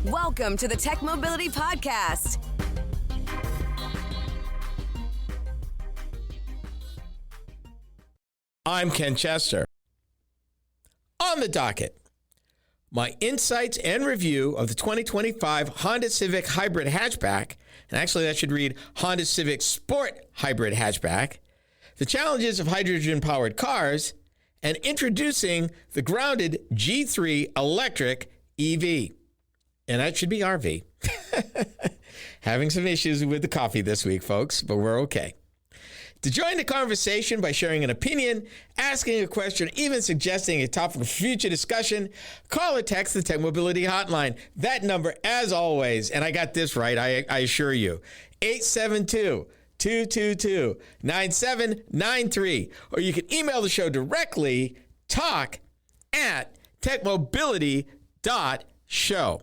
Welcome to the Tech Mobility Podcast. I'm Ken Chester. On the docket, my insights and review of the 2025 Honda Civic Hybrid Hatchback, and actually that should read Honda Civic Sport Hybrid Hatchback, the challenges of hydrogen-powered cars, and introducing the grounded G3 electric EV. And that should be RV. Having some issues with the coffee this week, folks, but we're okay. To join the conversation by sharing an opinion, asking a question, even suggesting a topic for future discussion, call or text the Tech Mobility Hotline. That number, as always, and I got this right, I assure you, 872-222-9793. Or you can email the show directly, talk@techmobility.show.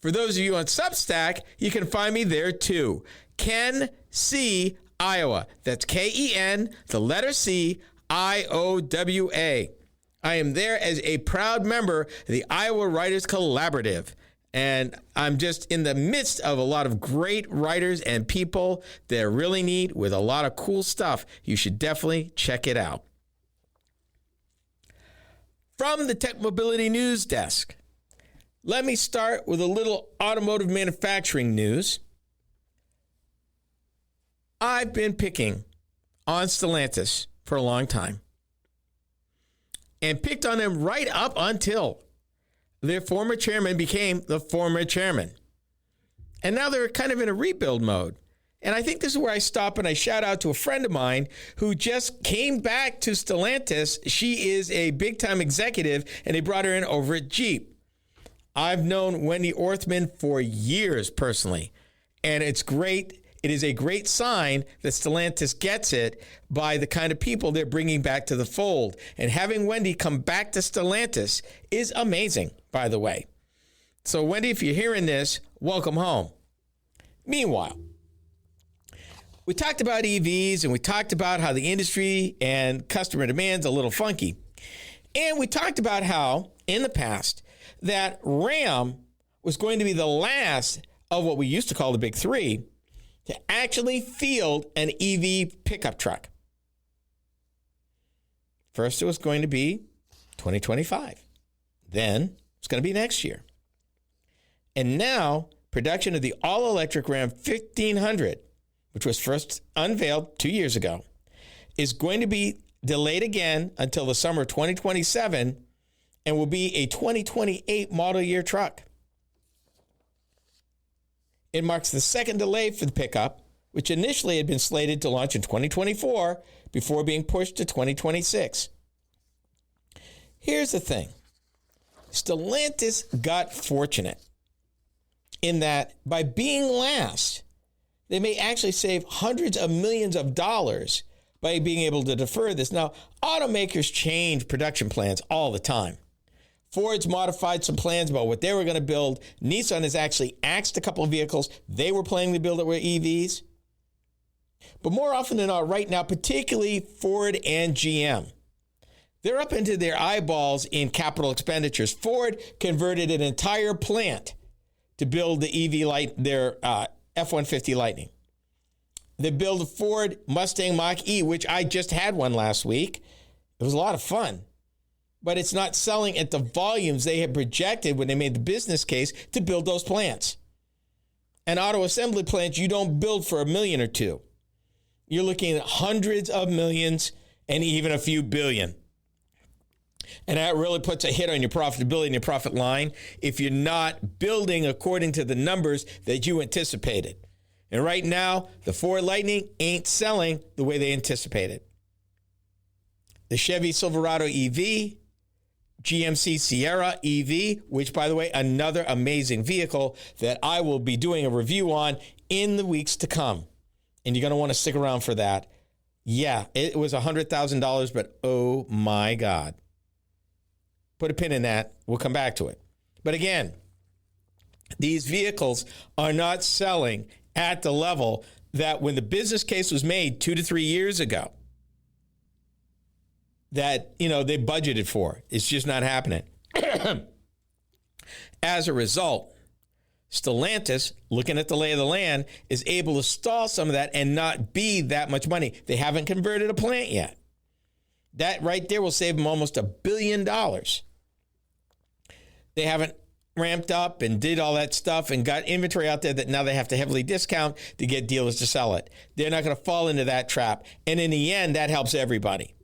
For those of you on Substack, you can find me there too. Ken C. Iowa. That's K-E-N, the letter C, I-O-W-A. I am there as a proud member of the Iowa Writers Collaborative. And I'm just in the midst of a lot of great writers and people that are really neat with a lot of cool stuff. You should definitely check it out. From the Tech Mobility News Desk, let me start with a little automotive manufacturing news. I've been picking on Stellantis for a long time and picked on them right up until their former chairman became the former chairman. And now they're kind of in a rebuild mode. And I think this is where I stop and I shout out to a friend of mine who just came back to Stellantis. She is a big-time executive, and they brought her in over at Jeep. I've known Wendy Orthman for years personally, and it's great. It is a great sign that Stellantis gets it by the kind of people they're bringing back to the fold. And having Wendy come back to Stellantis is amazing, by the way. So, Wendy, if you're hearing this, welcome home. Meanwhile, we talked about EVs and we talked about how the industry and customer demand's a little funky. And we talked about how, in the past, that Ram was going to be the last of what we used to call the big three to actually field an EV pickup truck. First, it was going to be 2025. Then, it's going to be next year. And now, production of the all-electric Ram 1500, which was first unveiled 2 years ago, is going to be delayed again until the summer of 2027 and will be a 2028 model year truck. It marks the second delay for the pickup, which initially had been slated to launch in 2024 before being pushed to 2026. Here's the thing. Stellantis got fortunate in that by being last, they may actually save hundreds of millions of dollars by being able to defer this. Now, automakers change production plans all the time. Ford's modified some plans about what they were going to build. Nissan has actually axed a couple of vehicles they were planning to build that were EVs. But more often than not, right now, particularly Ford and GM, they're up into their eyeballs in capital expenditures. Ford converted an entire plant to build the EV their F-150 Lightning. They built a Ford Mustang Mach-E, which I just had one last week. It was a lot of fun. But it's not selling at the volumes they had projected when they made the business case to build those plants. And auto assembly plants, you don't build for $1 million or $2 million. You're looking at hundreds of millions and even a few billion. And that really puts a hit on your profitability and your profit line if you're not building according to the numbers that you anticipated. And right now, the Ford Lightning ain't selling the way they anticipated. The Chevy Silverado EV, GMC Sierra EV, which, by the way, another amazing vehicle that I will be doing a review on in the weeks to come. And you're going to want to stick around for that. Yeah, it was $100,000, but oh my God. Put a pin in that. We'll come back to it. But again, these vehicles are not selling at the level that when the business case was made 2 to 3 years ago, that, they budgeted for. It's just not happening. As a result, Stellantis, looking at the lay of the land, is able to stall some of that and not be that much money. They haven't converted a plant yet. That right there will save them almost $1 billion. They haven't ramped up and did all that stuff and got inventory out there that now they have to heavily discount to get dealers to sell it. They're not going to fall into that trap. And in the end, that helps everybody.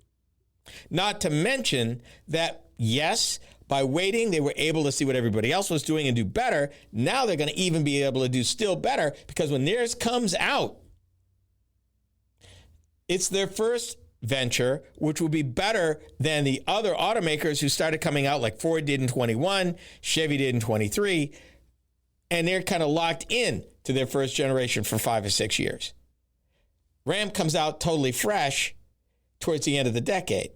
Not to mention that, yes, by waiting, they were able to see what everybody else was doing and do better. Now they're going to even be able to do still better, because when theirs comes out, it's their first venture, which will be better than the other automakers who started coming out, like Ford did in 21, Chevy did in 23, and they're kind of locked in to their first generation for 5 or 6 years. Ram comes out totally fresh towards the end of the decade.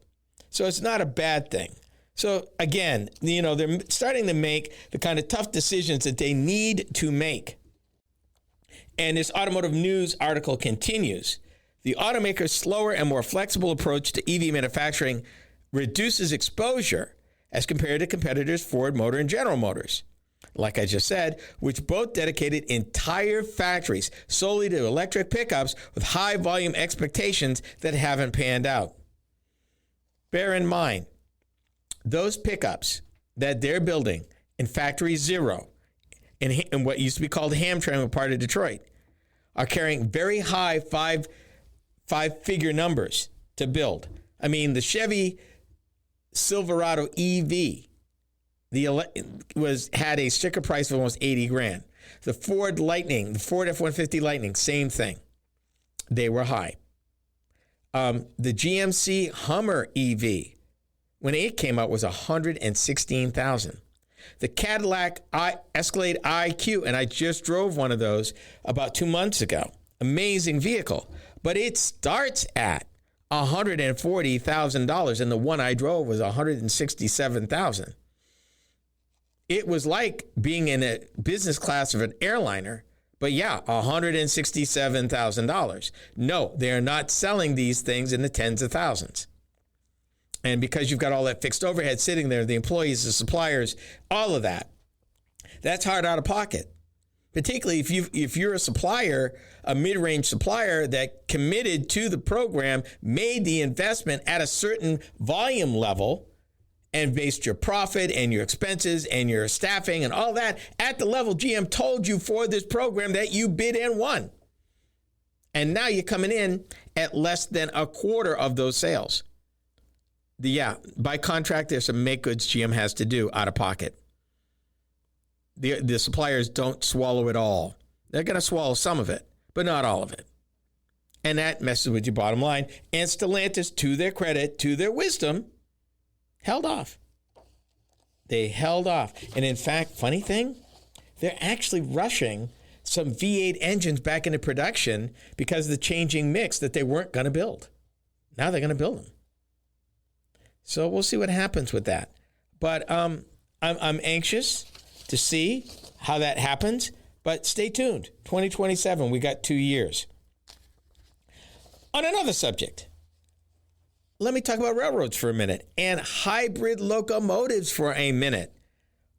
So it's not a bad thing. So again, they're starting to make the kind of tough decisions that they need to make. And this Automotive News article continues. The automaker's slower and more flexible approach to EV manufacturing reduces exposure as compared to competitors Ford Motor and General Motors, like I just said, which both dedicated entire factories solely to electric pickups with high volume expectations that haven't panned out. Bear in mind, those pickups that they're building in Factory Zero in what used to be called Hamtramck, a part of Detroit, are carrying very high five-figure numbers to build. I mean, the Chevy Silverado EV had a sticker price of almost $80,000. The Ford Lightning, the Ford F-150 Lightning, same thing. They were high. The GMC Hummer EV, when it came out, was $116,000. The Cadillac Escalade IQ, and I just drove one of those about 2 months ago. Amazing vehicle, but it starts at $140,000, and the one I drove was $167,000. It was like being in a business class of an airliner, but yeah, $167,000. No, they are not selling these things in the tens of thousands. And because you've got all that fixed overhead sitting there, the employees, the suppliers, all of that, that's hard out of pocket. Particularly if you're a supplier, a mid-range supplier that committed to the program, made the investment at a certain volume level, and based your profit and your expenses and your staffing and all that at the level GM told you for this program that you bid and won. And now you're coming in at less than a quarter of those sales. By contract, there's some make goods GM has to do out of pocket. The suppliers don't swallow it all. They're going to swallow some of it, but not all of it. And that messes with your bottom line. And Stellantis, to their credit, to their wisdom, held off. They held off. And in fact, funny thing, they're actually rushing some V8 engines back into production because of the changing mix that they weren't going to build. Now they're going to build them. So we'll see what happens with that. But I'm anxious to see how that happens. But stay tuned. 2027, we got 2 years. On another subject, let me talk about railroads for a minute and hybrid locomotives for a minute.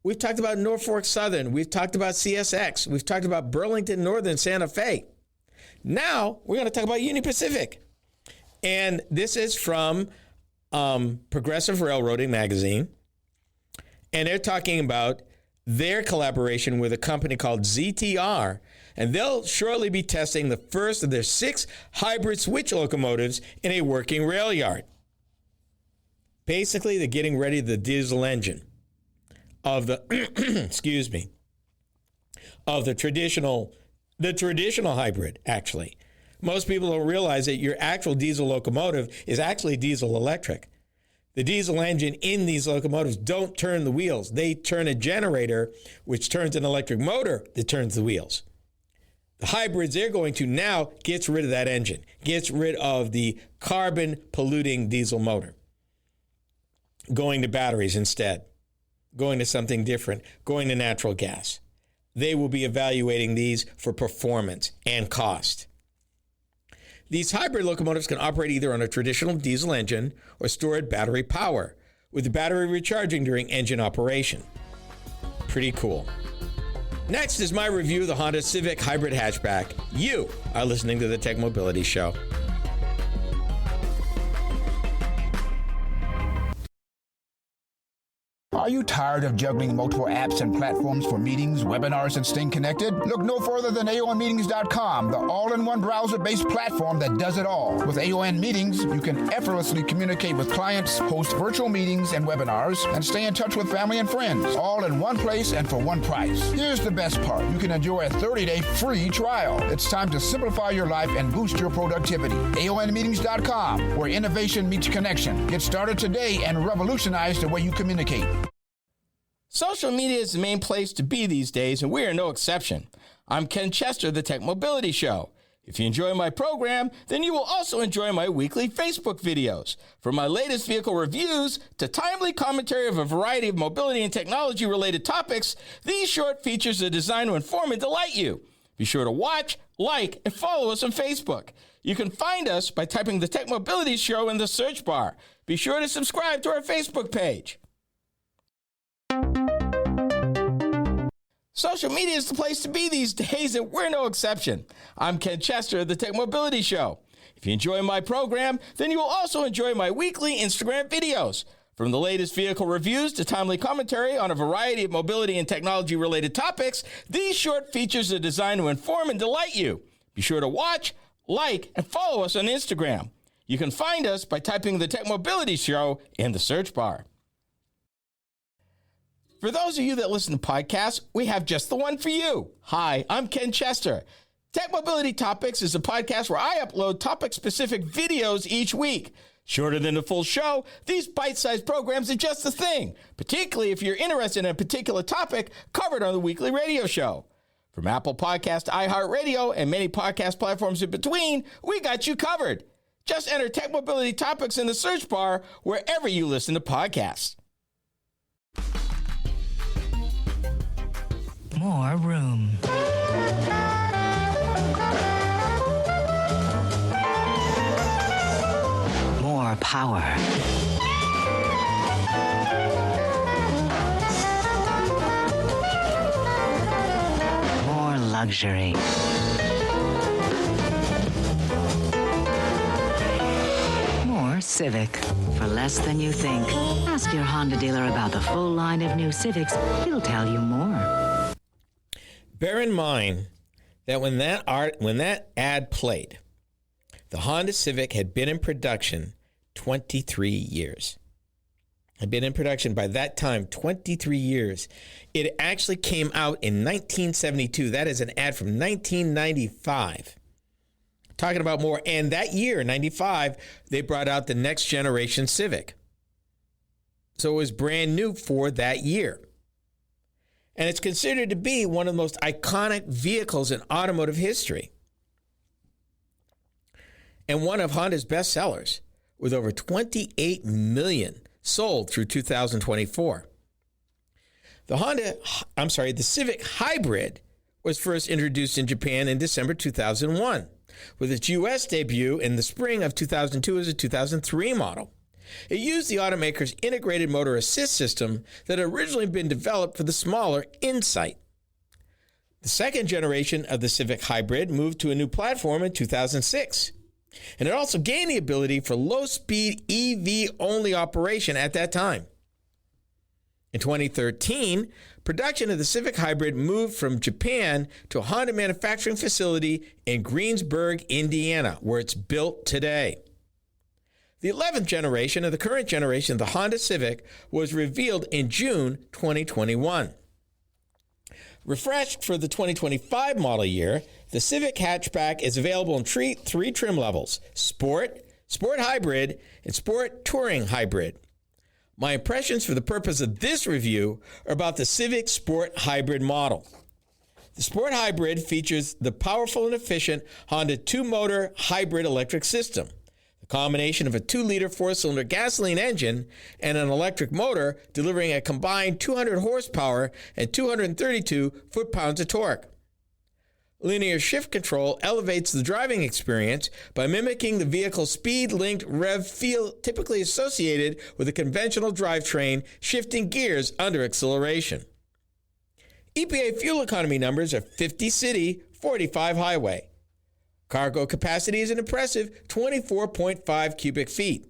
We've talked about Norfolk Southern. We've talked about CSX. We've talked about Burlington Northern, Santa Fe. Now we're going to talk about Union Pacific. And this is from Progressive Railroading magazine. And they're talking about their collaboration with a company called ZTR. And they'll shortly be testing the first of their 6 hybrid switch locomotives in a working rail yard. Basically, they're getting ready the diesel engine of the, of the traditional hybrid, actually. Most people don't realize that your actual diesel locomotive is actually diesel electric. The diesel engine in these locomotives don't turn the wheels. They turn a generator, which turns an electric motor that turns the wheels. The hybrids they're going to now gets rid of that engine, gets rid of the carbon polluting diesel motor, going to batteries instead, going to something different, going to natural gas. They will be evaluating these for performance and cost. These hybrid locomotives can operate either on a traditional diesel engine or stored battery power, with the battery recharging during engine operation. pretty cool. Next is my review of the Honda Civic Hybrid Hatchback. You are listening to the Tech Mobility Show. Are you tired of juggling multiple apps and platforms for meetings, webinars, and staying connected? Look no further than AONmeetings.com, the all-in-one browser-based platform that does it all. With AON Meetings, you can effortlessly communicate with clients, host virtual meetings and webinars, and stay in touch with family and friends, all in one place and for one price. Here's the best part. You can enjoy a 30-day free trial. It's time to simplify your life and boost your productivity. AONmeetings.com, where innovation meets connection. Get started today and revolutionize the way you communicate. Social media is the main place to be these days, and we are no exception. I'm Ken Chester, the Tech Mobility Show. If you enjoy my program, then you will also enjoy my weekly Facebook videos. From my latest vehicle reviews to timely commentary of a variety of mobility and technology-related topics, these short features are designed to inform and delight you. Be sure to watch, like, and follow us on Facebook. You can find us by typing the Tech Mobility Show in the search bar. Be sure to subscribe to our Facebook page. Social media is the place to be these days, and we're no exception. I'm Ken Chester of the Tech Mobility Show. If you enjoy my program, then you will also enjoy my weekly Instagram videos. From the latest vehicle reviews to timely commentary on a variety of mobility and technology-related topics, these short features are designed to inform and delight you. Be sure to watch, like, and follow us on Instagram. You can find us by typing the Tech Mobility Show in the search bar. For those of you that listen to podcasts, we have just the one for you. Hi, I'm Ken Chester. Tech Mobility Topics is a podcast where I upload topic-specific videos each week. Shorter than the full show, these bite-sized programs are just the thing, particularly if you're interested in a particular topic covered on the weekly radio show. From Apple Podcasts to iHeartRadio and many podcast platforms in between, we got you covered. Just enter Tech Mobility Topics in the search bar wherever you listen to podcasts. More room. More power. More luxury. More Civic. For less than you think. Ask your Honda dealer about the full line of new Civics. He'll tell you more. Bear in mind that when that ad played, the Honda Civic had been in production 23 years. Had been in production by that time 23 years. It actually came out in 1972. That is an ad from 1995. Talking about more. And that year, 95, they brought out the next generation Civic. So it was brand new for that year. And it's considered to be one of the most iconic vehicles in automotive history. And one of Honda's best sellers, with over 28 million sold through 2024. The Civic Hybrid was first introduced in Japan in December 2001, with its U.S. debut in the spring of 2002 as a 2003 model. It used the automaker's integrated motor assist system that had originally been developed for the smaller Insight. The second generation of the Civic Hybrid moved to a new platform in 2006. And it also gained the ability for low-speed EV-only operation at that time. In 2013, production of the Civic Hybrid moved from Japan to a Honda manufacturing facility in Greensburg, Indiana, where it's built today. The 11th generation of the current generation of the Honda Civic was revealed in June 2021. Refreshed for the 2025 model year, the Civic hatchback is available in three trim levels: Sport, Sport Hybrid, and Sport Touring Hybrid. My impressions for the purpose of this review are about the Civic Sport Hybrid model. The Sport Hybrid features the powerful and efficient Honda 2-motor hybrid electric system. The combination of a 2-liter 4-cylinder gasoline engine and an electric motor delivering a combined 200 horsepower and 232 foot-pounds of torque. Linear shift control elevates the driving experience by mimicking the vehicle's speed-linked rev feel typically associated with a conventional drivetrain shifting gears under acceleration. EPA fuel economy numbers are 50 city, 45 highway. Cargo capacity is an impressive 24.5 cubic feet.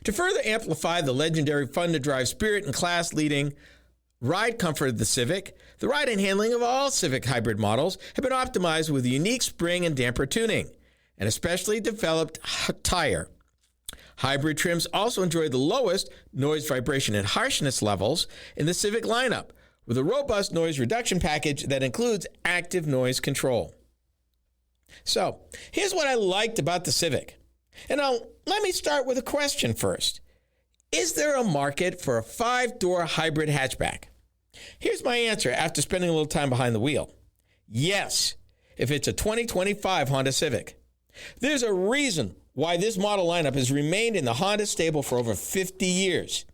To further amplify the legendary fun-to-drive spirit and class-leading ride comfort of the Civic, the ride and handling of all Civic hybrid models have been optimized with unique spring and damper tuning, and especially developed tire. Hybrid trims also enjoy the lowest noise, vibration, and harshness levels in the Civic lineup, with a robust noise reduction package that includes active noise control. So, here's what I liked about the Civic. And let me start with a question first. Is there a market for a 5-door hybrid hatchback? Here's my answer after spending a little time behind the wheel. Yes, if it's a 2025 Honda Civic. There's a reason why this model lineup has remained in the Honda stable for over 50 years.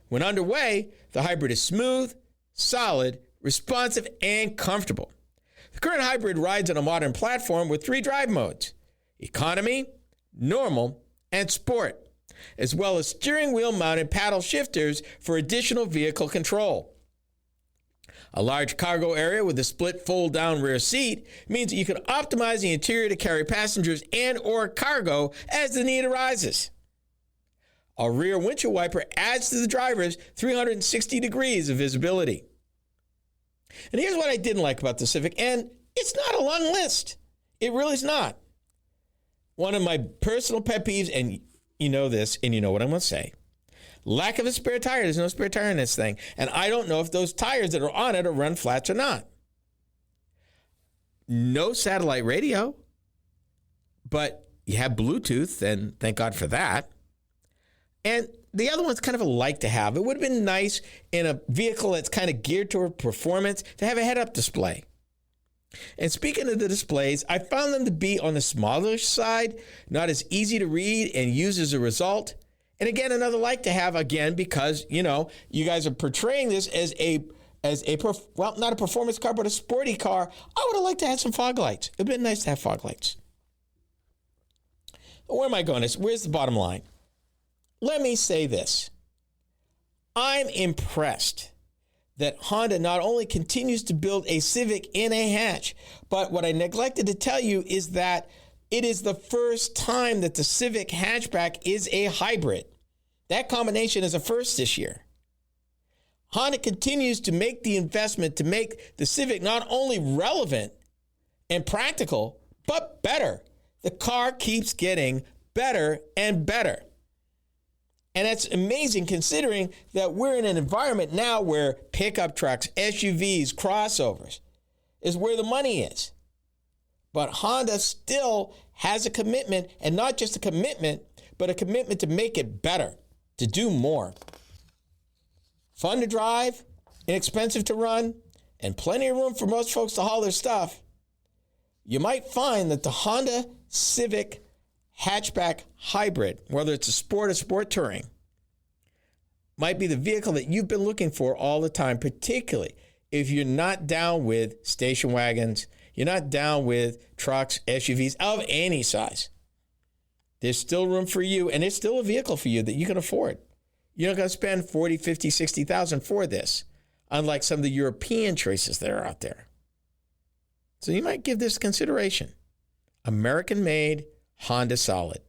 When underway, the hybrid is smooth, solid, responsive, and comfortable. The current hybrid rides on a modern platform with 3 drive modes: economy, normal, and sport, as well as steering wheel mounted paddle shifters for additional vehicle control. A large cargo area with a split fold-down rear seat means that you can optimize the interior to carry passengers and or cargo as the need arises. A rear windshield wiper adds to the driver's 360 degrees of visibility. And here's what I didn't like about the Civic, and it's not a long list. It really is not. One of my personal pet peeves, and you know this, and you know what I'm going to say. Lack of a spare tire. There's no spare tire in this thing. And I don't know if those tires that are on it are run flats or not. No satellite radio, but you have Bluetooth, and thank God for that. And the other one's kind of a like to have. It would have been nice in a vehicle that's kind of geared toward performance to have a head-up display. And speaking of the displays, I found them to be on the smaller side, not as easy to read and use as a result. And again, another like to have, again, because, you know, you guys are portraying this as not a performance car, but a sporty car. I would have liked to have some fog lights. It would have been nice to have fog lights. Where am I going? Where's the bottom line? Let me say this. I'm impressed that Honda not only continues to build a Civic in a hatch, but what I neglected to tell you is that it is the first time that the Civic hatchback is a hybrid. That combination is a first this year. Honda continues to make the investment to make the Civic not only relevant and practical, but better. The car keeps getting better and better. And that's amazing considering that we're in an environment now where pickup trucks, SUVs, crossovers is where the money is. But Honda still has a commitment, and not just a commitment, but a commitment to make it better, to do more. Fun to drive, inexpensive to run, and plenty of room for most folks to haul their stuff. You might find that the Honda Civic hatchback hybrid, whether it's a sport or sport touring, might be the vehicle that you've been looking for all the time, particularly if you're not down with station wagons, you're not down with trucks, SUVs of any size. There's still room for you, and there's still a vehicle for you that you can afford. You're not going to spend $40,000, $50,000, $60,000 for this, unlike some of the European choices that are out there. So you might give this consideration. American-made, Honda solid.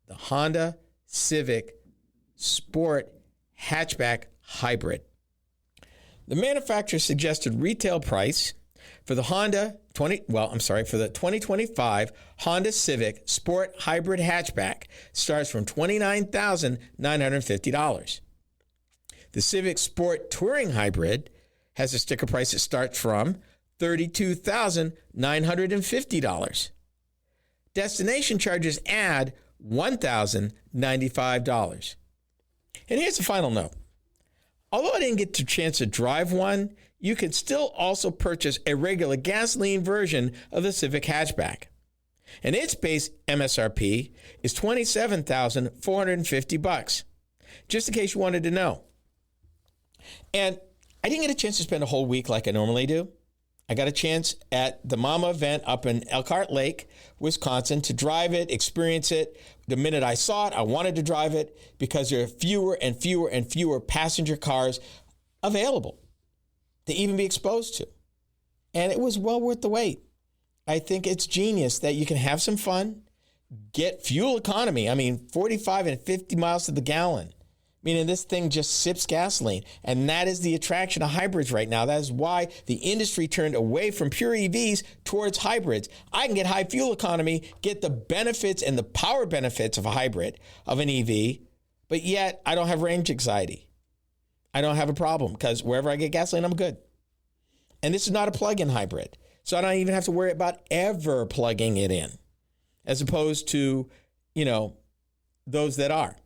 The Honda Civic Sport Hatchback Hybrid. The manufacturer suggested retail price for the 2025 Honda Civic Sport Hybrid Hatchback starts from $29,950. The Civic Sport Touring Hybrid has a sticker price that starts from $32,950. Destination charges add $1,095. And here's the final note. Although I didn't get a chance to drive one, you can still also purchase a regular gasoline version of the Civic hatchback. And its base MSRP is $27,450, just in case you wanted to know. And I didn't get a chance to spend a whole week like I normally do. I got a chance at the Mama event up in Elkhart Lake, Wisconsin, to drive it, experience it. The minute I saw it, I wanted to drive it because there are fewer and fewer and fewer passenger cars available. to even be exposed to. And it was well worth the wait. I think it's genius that you can have some fun, get fuel economy. I mean, 45 and 50 miles to the gallon. Meaning this thing just sips gasoline. And that is the attraction of hybrids right now. That is why the industry turned away from pure EVs towards hybrids. I can get high fuel economy, get the benefits and the power benefits of a hybrid, of an EV, but yet I don't have range anxiety. I don't have a problem because wherever I get gasoline, I'm good. And this is not a plug-in hybrid. So I don't even have to worry about ever plugging it in, as opposed to, those that are.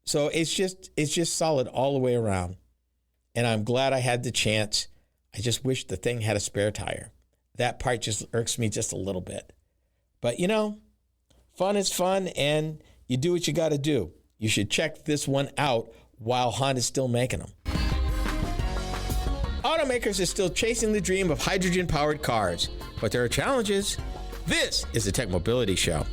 So it's just solid all the way around. And I'm glad I had the chance. I just wish the thing had a spare tire. That part just irks me just a little bit. But, fun is fun, and you do what you got to do. You should check this one out while Honda's still making them. Automakers are still chasing the dream of hydrogen-powered cars, but there are challenges. This is the Tech Mobility Show.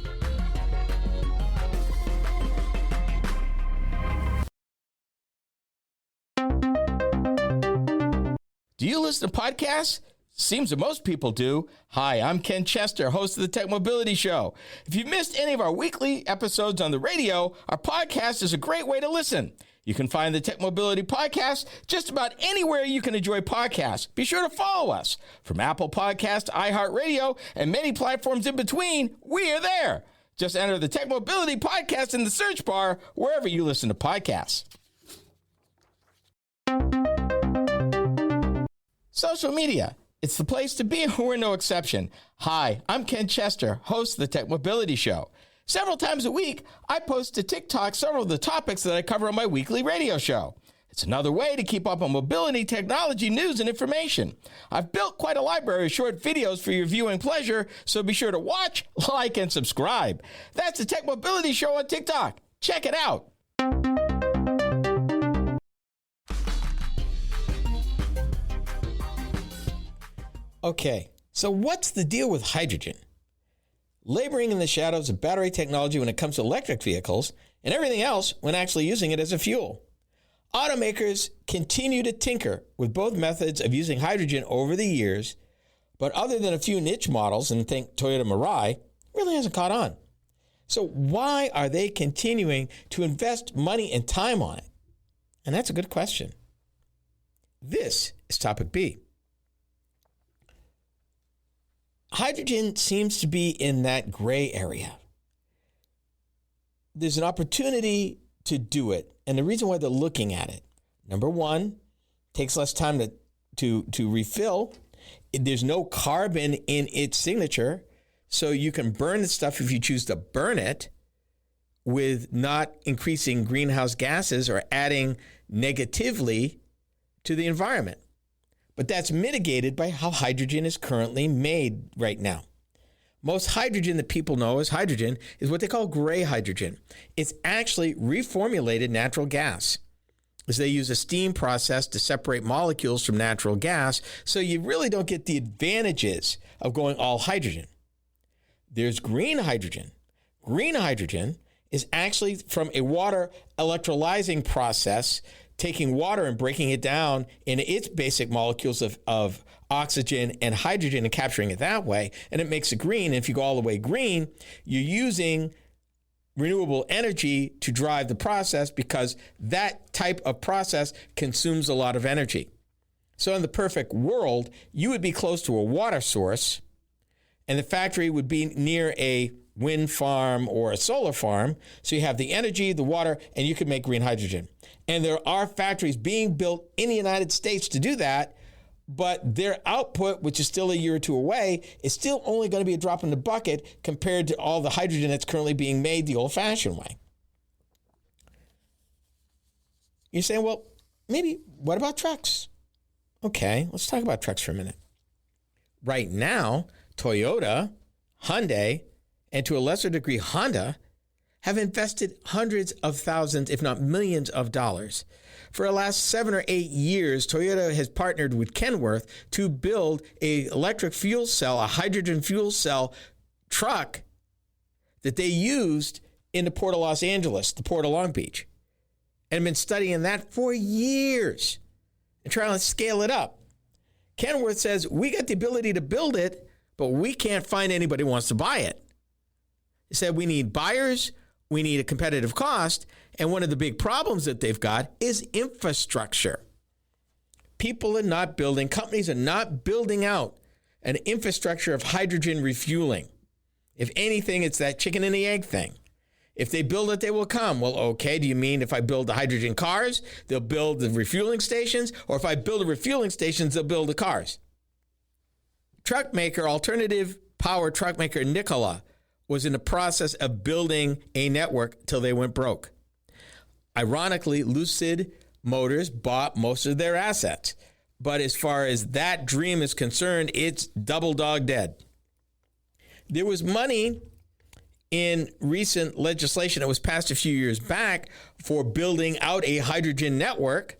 Do you listen to podcasts? Seems that most people do. Hi, I'm Ken Chester, host of the Tech Mobility Show. If you've missed any of our weekly episodes on the radio, our podcast is a great way to listen. You can find the Tech Mobility Podcast just about anywhere you can enjoy podcasts. Be sure to follow us. From Apple Podcasts, iHeartRadio, and many platforms in between, we are there. Just enter the Tech Mobility Podcast in the search bar wherever you listen to podcasts. Social media. It's the place to be, and we're no exception. Hi, I'm Ken Chester, host of the Tech Mobility Show. Several times a week, I post to TikTok several of the topics that I cover on my weekly radio show. It's another way to keep up on mobility, technology, news, and information. I've built quite a library of short videos for your viewing pleasure, so be sure to watch, like, and subscribe. That's the Tech Mobility Show on TikTok. Check it out. Okay, so what's the deal with hydrogen? Laboring in the shadows of battery technology when it comes to electric vehicles, and everything else when actually using it as a fuel. Automakers continue to tinker with both methods of using hydrogen over the years, but other than a few niche models, and think Toyota Mirai, really hasn't caught on. So why are they continuing to invest money and time on it? And that's a good question. This is topic B. Hydrogen seems to be in that gray area. There's an opportunity to do it, and the reason why they're looking at it, number one, takes less time to refill. There's no carbon in its signature, so you can burn the stuff if you choose to burn it with not increasing greenhouse gases or adding negatively to the environment. But that's mitigated by how hydrogen is currently made right now. Most hydrogen that people know as hydrogen is what they call gray hydrogen. It's actually reformulated natural gas, as they use a steam process to separate molecules from natural gas, so you really don't get the advantages of going all hydrogen. There's green hydrogen. Green hydrogen is actually from a water electrolyzing process, taking water and breaking it down into its basic molecules of oxygen and hydrogen and capturing it that way, and it makes it green. And if you go all the way green, you're using renewable energy to drive the process, because that type of process consumes a lot of energy. So in the perfect world, you would be close to a water source, and the factory would be near a wind farm or a solar farm. So you have the energy, the water, and you can make green hydrogen. And there are factories being built in the United States to do that, but their output, which is still a year or two away, is still only going to be a drop in the bucket compared to all the hydrogen that's currently being made the old-fashioned way. You're saying, well, maybe, what about trucks? Okay, let's talk about trucks for a minute. Right now, Toyota, Hyundai, and to a lesser degree, Honda, have invested hundreds of thousands, if not millions of dollars. For the last 7 or 8 years, Toyota has partnered with Kenworth to build an electric fuel cell, a hydrogen fuel cell truck that they used in the Port of Los Angeles, the Port of Long Beach, and been studying that for years and trying to scale it up. Kenworth says, we got the ability to build it, but we can't find anybody who wants to buy it. He said, we need buyers, we need a competitive cost, and one of the big problems that they've got is infrastructure. People are not building, companies are not building out an infrastructure of hydrogen refueling. If anything, it's that chicken and the egg thing. If they build it, they will come. Well, okay, do you mean if I build the hydrogen cars, they'll build the refueling stations? Or if I build the refueling stations, they'll build the cars? Truck maker, alternative power truck maker Nikola was in the process of building a network till they went broke. Ironically, Lucid Motors bought most of their assets. But as far as that dream is concerned, it's double dog dead. There was money in recent legislation that was passed a few years back for building out a hydrogen network.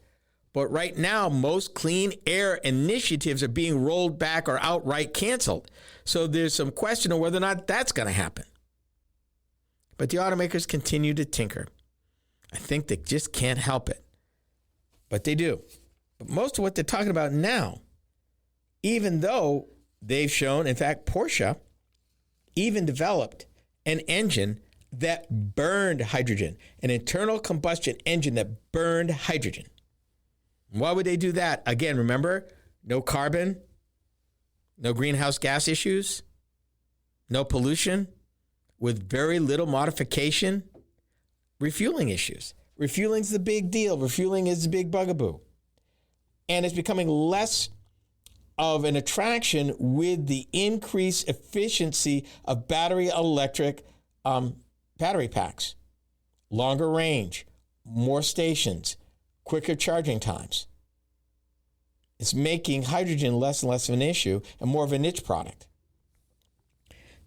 But right now, most clean air initiatives are being rolled back or outright canceled. So there's some question of whether or not that's going to happen. But the automakers continue to tinker. I think they just can't help it. But they do. But most of what they're talking about now, even though they've shown, in fact, Porsche even developed an engine that burned hydrogen, an internal combustion engine that burned hydrogen. Why would they do that? Again, remember, no carbon, no greenhouse gas issues, no pollution, with very little modification, refueling issues. Refueling's the big deal. Refueling is the big bugaboo. And it's becoming less of an attraction with the increased efficiency of battery electric battery packs. Longer range, more stations, quicker charging times. It's making hydrogen less and less of an issue and more of a niche product.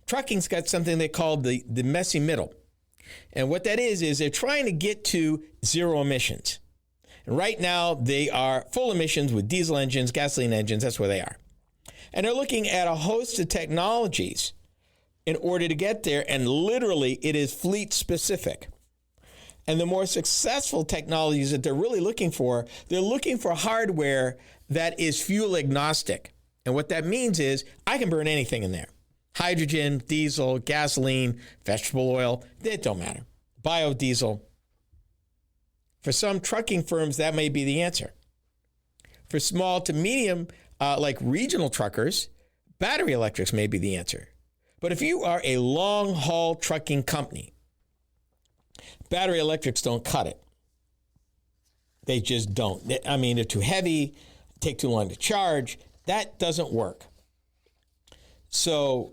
Trucking's got something they call the messy middle. And what that is they're trying to get to zero emissions. And right now, they are full emissions with diesel engines, gasoline engines. That's where they are. And they're looking at a host of technologies in order to get there. And literally, it is fleet specific. And the more successful technologies that they're really looking for, they're looking for hardware that is fuel agnostic. And what that means is I can burn anything in there. Hydrogen, diesel, gasoline, vegetable oil, it don't matter. Biodiesel. For some trucking firms, that may be the answer. For small to medium, like regional truckers, battery electrics may be the answer. But if you are a long-haul trucking company, battery electrics don't cut it. They just don't. I mean, they're too heavy, take too long to charge. That doesn't work. So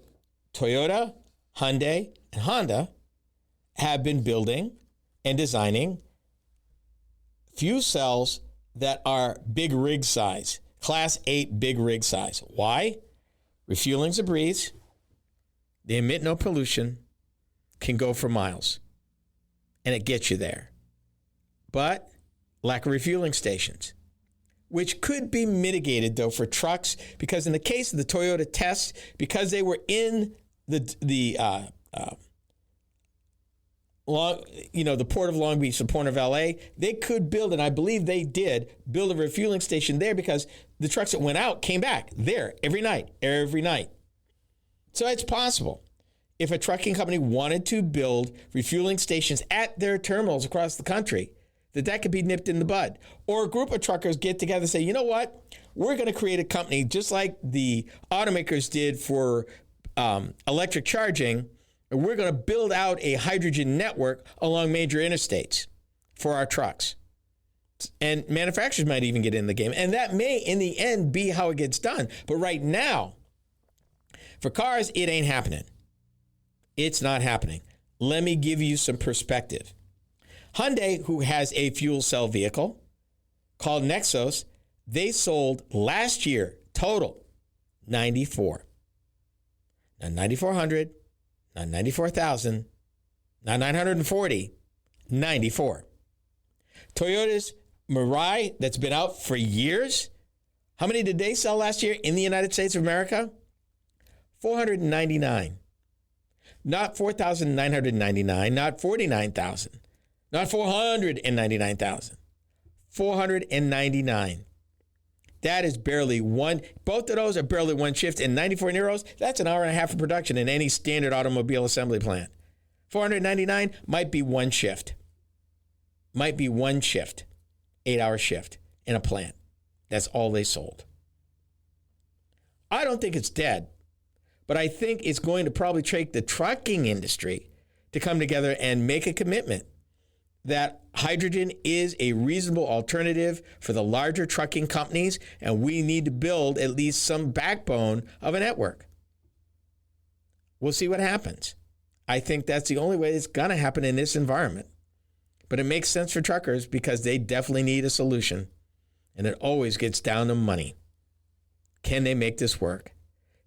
Toyota, Hyundai, and Honda have been building and designing fuel cells that are big rig size, Class 8 big rig size. Why? Refueling's a breeze. They emit no pollution, can go for miles, and it gets you there. But lack of refueling stations, which could be mitigated, though, for trucks, because in the case of the Toyota test, because they were in the Port of Long Beach, the Port of LA, they could build, and I believe they did, build a refueling station there because the trucks that went out came back there every night. So it's possible. If a trucking company wanted to build refueling stations at their terminals across the country, that could be nipped in the bud. Or a group of truckers get together and say, you know what? We're going to create a company just like the automakers did for electric charging. And we're going to build out a hydrogen network along major interstates for our trucks. And manufacturers might even get in the game. And that may, in the end, be how it gets done. But right now, for cars, it ain't happening. It's not happening. Let me give you some perspective. Hyundai, who has a fuel cell vehicle called Nexos, they sold last year, total, 94. Not 9,400, not 94,000, not 940, 94. Toyota's Mirai, that's been out for years, how many did they sell last year in the United States of America? 499. Not 4,999, not 49,000. Not 499,000. 499. That is barely one. Both of those are barely one shift. And 94 Neros, that's an hour and a half of production in any standard automobile assembly plant. 499 might be one shift. Might be one shift, 8-hour shift in a plant. That's all they sold. I don't think it's dead, but I think it's going to probably take the trucking industry to come together and make a commitment that hydrogen is a reasonable alternative for the larger trucking companies, and we need to build at least some backbone of a network. We'll see what happens. I think that's the only way it's going to happen in this environment. But it makes sense for truckers because they definitely need a solution, and it always gets down to money. Can they make this work?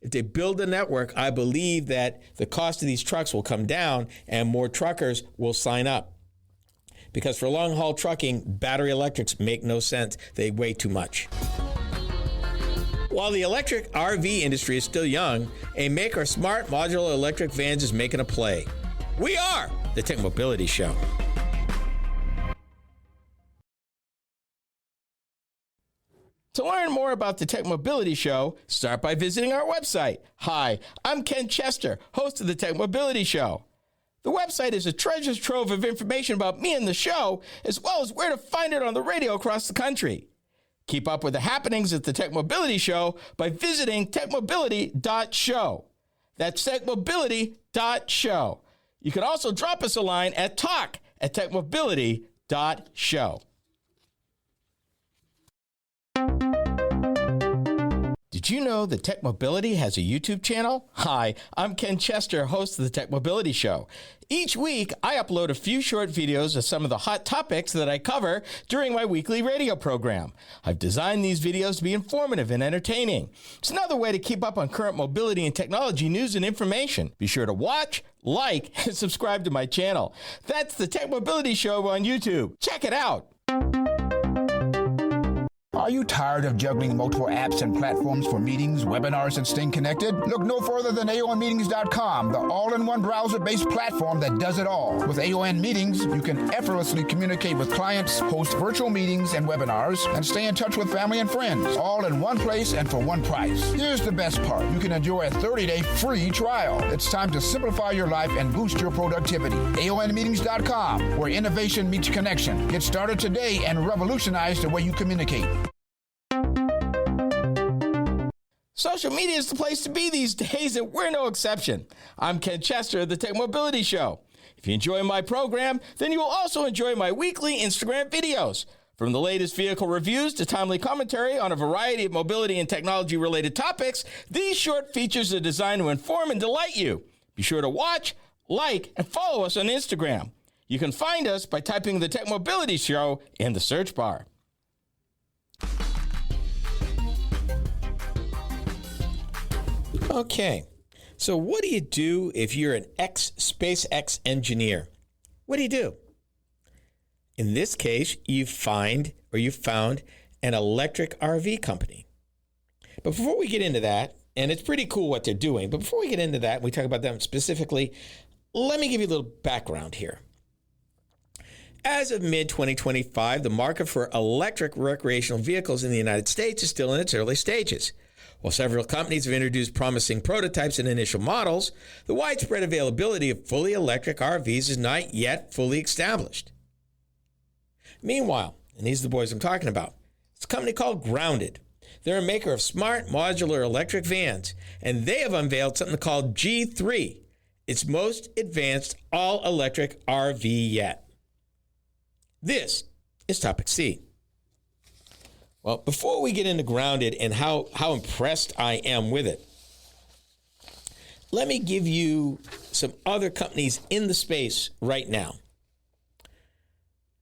If they build a network, I believe that the cost of these trucks will come down and more truckers will sign up. Because for long-haul trucking, battery electrics make no sense. They weigh too much. While the electric RV industry is still young, a maker of smart modular electric vans is making a play. We are the Tech Mobility Show. To learn more about the Tech Mobility Show, start by visiting our website. Hi, I'm Ken Chester, host of the Tech Mobility Show. The website is a treasure trove of information about me and the show, as well as where to find it on the radio across the country. Keep up with the happenings at the Tech Mobility Show by visiting techmobility.show. That's techmobility.show. You can also drop us a line at talk@techmobility.show. Did you know that Tech Mobility has a YouTube channel? Hi, I'm Ken Chester, host of the Tech Mobility Show. Each week, I upload a few short videos of some of the hot topics that I cover during my weekly radio program. I've designed these videos to be informative and entertaining. It's another way to keep up on current mobility and technology news and information. Be sure to watch, like, and subscribe to my channel. That's the Tech Mobility Show on YouTube. Check it out. Are you tired of juggling multiple apps and platforms for meetings, webinars, and staying connected? Look no further than aonmeetings.com, the all-in-one browser-based platform that does it all. With AON Meetings, you can effortlessly communicate with clients, host virtual meetings and webinars, and stay in touch with family and friends, all in one place and for one price. Here's the best part. You can enjoy a 30-day free trial. It's time to simplify your life and boost your productivity. aonmeetings.com, where innovation meets connection. Get started today and revolutionize the way you communicate. Social media is the place to be these days, and we're no exception. I'm Ken Chester of the Tech Mobility Show. If you enjoy my program, then you will also enjoy my weekly Instagram videos. From the latest vehicle reviews to timely commentary on a variety of mobility and technology-related topics, these short features are designed to inform and delight you. Be sure to watch, like, and follow us on Instagram. You can find us by typing the Tech Mobility Show in the search bar. Okay, so what do you do if you're an ex-SpaceX engineer? What do you do? In this case, you found an electric RV company. But before we get into that, and it's pretty cool what they're doing, but before we get into that, we talk about them specifically, let me give you a little background here. As of mid-2025, the market for electric recreational vehicles in the United States is still in its early stages. While several companies have introduced promising prototypes and initial models, the widespread availability of fully electric RVs is not yet fully established. Meanwhile, and these are the boys I'm talking about, it's a company called Grounded. They're a maker of smart modular electric vans, and they have unveiled something called G3, its most advanced all-electric RV yet. This is Topic C. Well, before we get into Grounded and how impressed I am with it, let me give you some other companies in the space right now.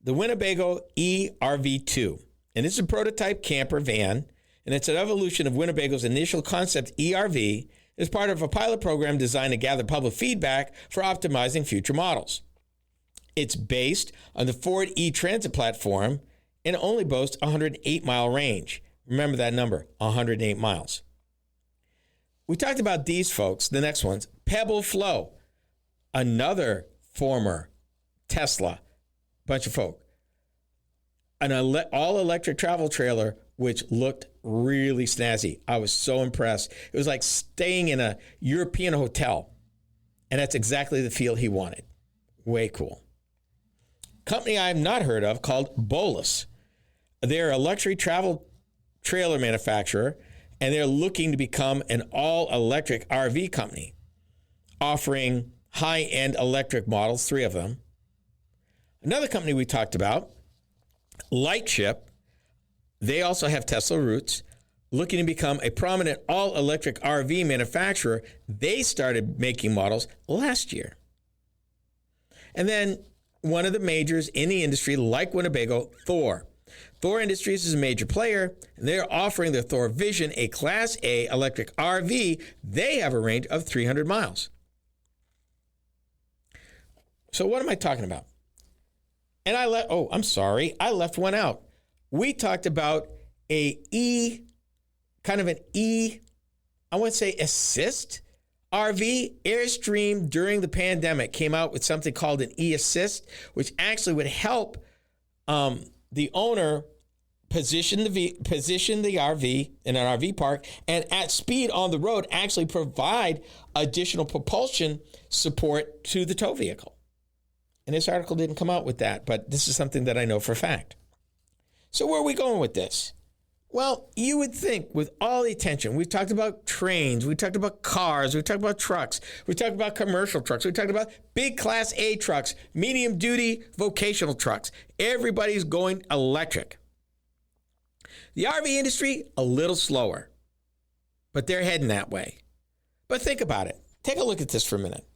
The Winnebago ERV2, and it's a prototype camper van, and it's an evolution of Winnebago's initial concept ERV as part of a pilot program designed to gather public feedback for optimizing future models. It's based on the Ford E-Transit platform and only boasts a 108-mile range. Remember that number, 108 miles. We talked about these folks, the next ones. Pebble Flow, another former Tesla, bunch of folk. An all-electric travel trailer which looked really snazzy. I was so impressed. It was like staying in a European hotel. And that's exactly the feel he wanted. Way cool. Company I've not heard of called Bolus. They're a luxury travel trailer manufacturer, and they're looking to become an all-electric RV company, offering high-end electric models, 3 of them. Another company we talked about, Lightship, they also have Tesla roots, looking to become a prominent all-electric RV manufacturer. They started making models last year. And then one of the majors in the industry, like Winnebago, Thor. Thor Industries is a major player, and they're offering their Thor Vision, a Class A electric RV. They have a range of 300 miles. So what am I talking about? And I left one out. We talked about I want to say assist RV. Airstream during the pandemic came out with something called an e-assist, which actually would help the owner position the RV in an RV park, and at speed on the road actually provide additional propulsion support to the tow vehicle. And this article didn't come out with that, but this is something that I know for a fact. So where are we going with this? Well, you would think with all the attention, we've talked about trains, we talked about cars, we talked about trucks, we talked about commercial trucks, we talked about big Class A trucks, medium duty vocational trucks. Everybody's going electric. The RV industry, a little slower, but they're heading that way. But think about it. Take a look at this for a minute.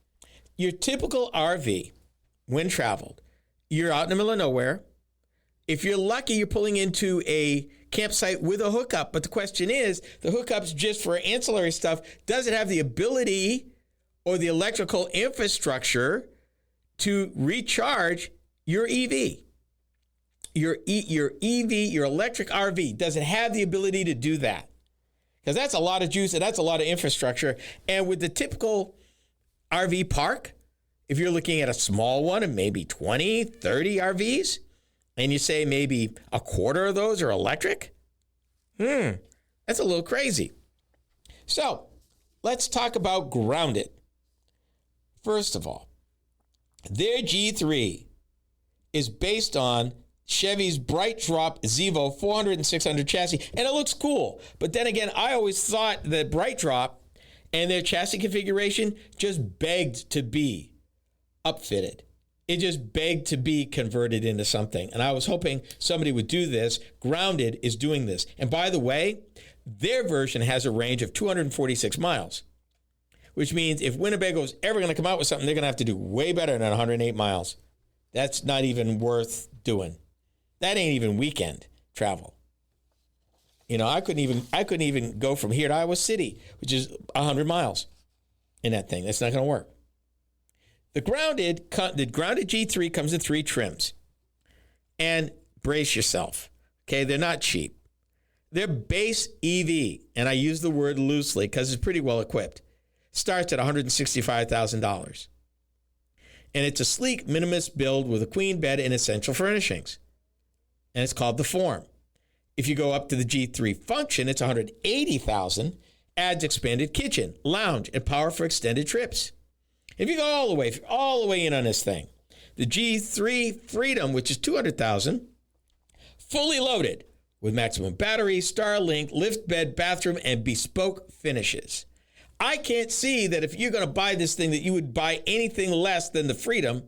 Your typical RV, when traveled, you're out in the middle of nowhere. If you're lucky, you're pulling into a campsite with a hookup. But the question is, the hookup's just for ancillary stuff. Does it have the ability or the electrical infrastructure to recharge your EV? Your EV, your electric RV, does it have the ability to do that? Because that's a lot of juice and that's a lot of infrastructure. And with the typical RV park, if you're looking at a small one and maybe 20, 30 RVs, and you say maybe a quarter of those are electric, that's a little crazy. So let's talk about Grounded. First of all, their G3 is based on Chevy's Bright Drop Zevo 400 and 600 chassis, and it looks cool. But then again, I always thought that Bright Drop and their chassis configuration just begged to be upfitted. It just begged to be converted into something. And I was hoping somebody would do this. Grounded is doing this. And by the way, their version has a range of 246 miles, which means if Winnebago's ever going to come out with something, they're going to have to do way better than 108 miles. That's not even worth doing. That ain't even weekend travel. You know, I couldn't even go from here to Iowa City, which is 100 miles in that thing. That's not going to work. The Grounded G3 comes in 3 trims. And brace yourself. Okay, they're not cheap. Their base EV, and I use the word loosely because it's pretty well equipped, starts at $165,000. And it's a sleek minimalist build with a queen bed and essential furnishings. And it's called the Form. If you go up to the G3 Function, it's $180,000, adds expanded kitchen, lounge, and power for extended trips. If you go all the way in on this thing, the G3 Freedom, which is $200,000, fully loaded with maximum battery, Starlink, lift bed, bathroom, and bespoke finishes. I can't see that if you're going to buy this thing that you would buy anything less than the Freedom,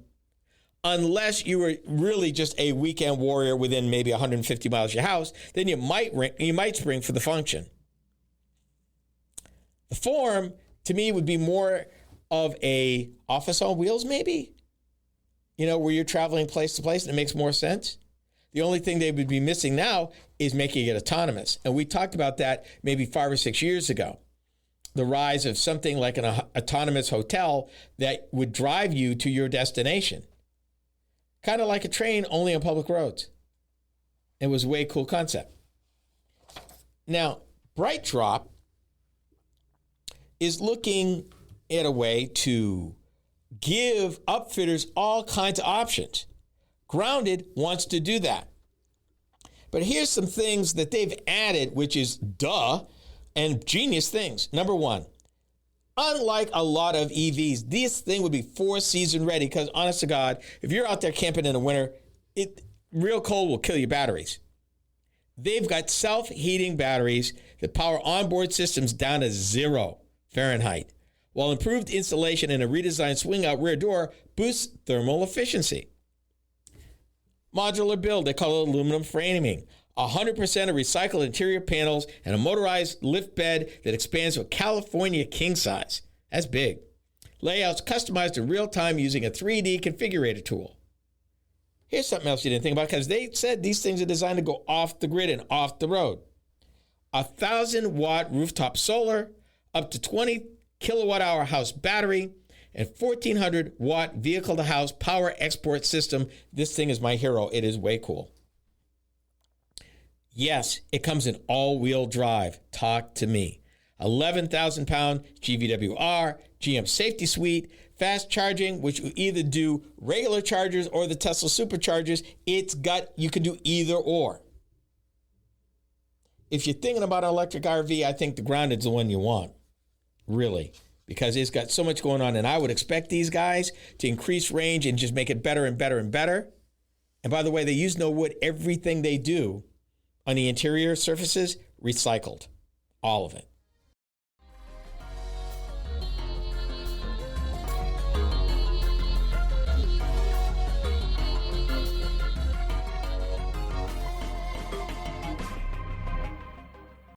unless you were really just a weekend warrior within maybe 150 miles of your house. Then you might spring for the Function. The Form, to me, would be more of a office on wheels, maybe, you know, where you're traveling place to place, and it makes more sense. The only thing they would be missing now is making it autonomous. And we talked about that maybe 5 or 6 years ago. The rise of something like an autonomous hotel that would drive you to your destination. Kind of like a train, only on public roads. It was a way cool concept. Now, Bright Drop is looking at a way to give upfitters all kinds of options. Grounded wants to do that. But here's some things that they've added, which is and genius things. Number one, unlike a lot of EVs, this thing would be 4-season ready because, honest to God, if you're out there camping in the winter, real cold will kill your batteries. They've got self-heating batteries that power onboard systems down to 0 Fahrenheit, while improved insulation and a redesigned swing-out rear door boosts thermal efficiency. Modular build, they call it aluminum framing. 100% of recycled interior panels and a motorized lift bed that expands to a California king size. That's big. Layouts customized in real time using a 3D configurator tool. Here's something else you didn't think about because they said these things are designed to go off the grid and off the road. 1,000-watt rooftop solar, up to 20 kilowatt-hour house battery, and 1,400-watt vehicle-to-house power export system. This thing is my hero. It is way cool. Yes, it comes in all-wheel drive. Talk to me. 11,000-pound GVWR, GM safety suite, fast charging, which you either do regular chargers or the Tesla superchargers. You can do either or. If you're thinking about an electric RV, I think the grounded is the one you want, really, because it's got so much going on. And I would expect these guys to increase range and just make it better and better and better. And by the way, they use no wood. Everything they do on the interior surfaces, recycled, all of it.